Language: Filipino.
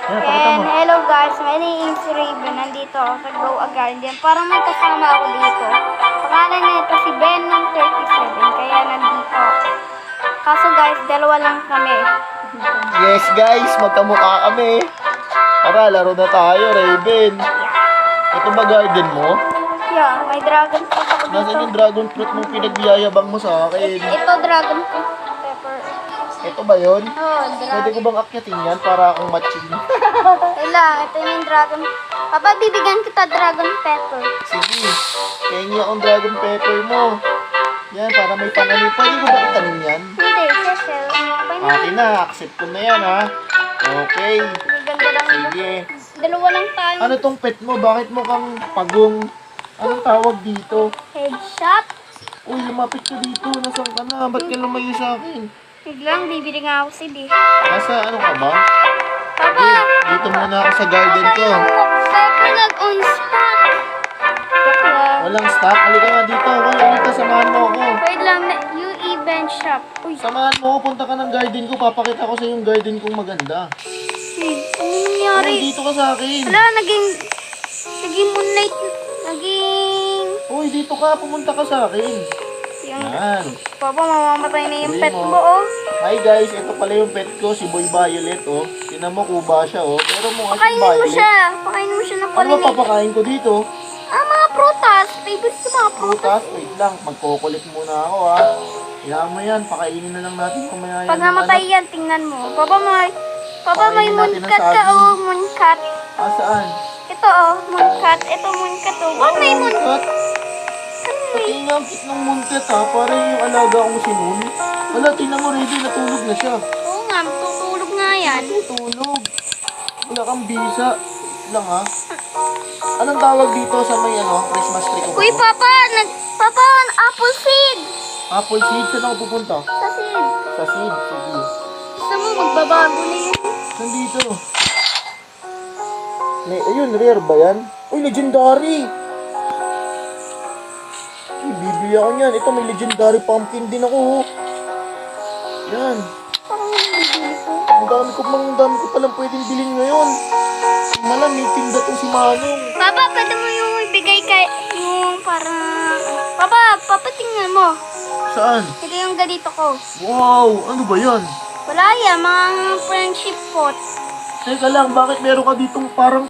Ayan, pakita mo. And hello guys, my name is Raven. Nandito ako sa Go A Guardian. Parang may kasama ako dito. Pangalan nito si Ben ng 37. Kaya nandito ako. Kaso guys, dalawa lang kami. Yes guys, magkamukha kami. Tara, laro na tayo, Raven. Ito ba garden mo? Yeah, may dragon fruit ako dito. Nasaan yung dragon fruit mong pinagbiyayabang mo sa akin? Ito dragon fruit pepper. Ito ba yun? Oh, Pwede dragon. ko bang akyatin yan para akong matching? Kailangan, ito yung dragon. Papa, bibigyan kita dragon pepper. Sige, kahingi akong dragon pepper mo. Yan, para may pananim. Pwede ko ba itanim yan? Hindi, Cecil. Okay na. Akin na, accept ko na yan ha. Okay, Ang ganda lang ito. sige. Dalawa lang tayo. Ano tong pet mo? Bakit mo kang pagong? Anong tawag dito? Headshot. Uy, lumapit ka dito. Nasaan ka na? Ba't ka lumayo sa akin? Biglang bibili nga ako si D. Nasa ano ka ba? Papa! Dito muna ako sa garden ko. Papa, nag-on stock. Joke lang. Walang stock. Halika nga dito. Halika, samahan mo ako. Wait lang, UE bench shop. Uy, Samahan mo ako. Punta ka ng garden ko. Papakita ko sa yung garden kong maganda. ano Uy, nangyari? dito ka sa akin. Wala, naging moonlight. Uy, dito ka. Pumunta ka sa akin. Yung, Yan. Papa, mamamatay na yung Uy, pet mo. mo, oh. Hi guys, ito pala yung pet ko, si Boy Violet, oh. Tinan mo, kuba siya, oh. Pero mukha siyang Pakainin mo violet. siya. Pakainin mo siya ng Ano ba pollinator. papakain ko dito? Mga prutas. Favorite ko mga prutas. Prutas? Wait lang, magkukulit muna ako, ha. Kailangan mo yan, pakainin na lang natin kumaya yan. Pag ng namatay ano. yan, tingnan mo. Papa, may Pakainin natin mooncat ang ka, saging. oh. Mooncat. Ah, saan? Ito, oh. Mooncat. Ito, mooncat, oh. Ba't may mooncat? Mooncat? Pati nga ang cute ng mooncat, ha. Parang yung alaga ko si Moon. Wala, tingnan mo, ready, natulog na siya. Oo nga, tutulog nga yan. Natulog. Wala kang bisa. Wait lang, ha. Anong tawag dito sa may ano, Christmas tree ko? Uy, Papa! Papa, apple seed! Apple seed, saan ako pupunta? Sa seed. Sa seed, sige. Gusto mo, magbabago na yun. Nandito. May, ayun, rare ba yan? Uy, legendary! Uy, bibili ako niyan. Ito, may legendary pumpkin din ako, oh. Yan. Parang bibili ko. Ang dami ko palang pwedeng bilhin ngayon. Malam, may tinda tong si Manong. Papa, pwede mo yung ibigay kay yung parang... Papa, tingnan mo. Saan? Ito yung ganito ko. Wow, ano ba yan? Wala yan, mga friendship pot. Teka lang, bakit meron ka ditong parang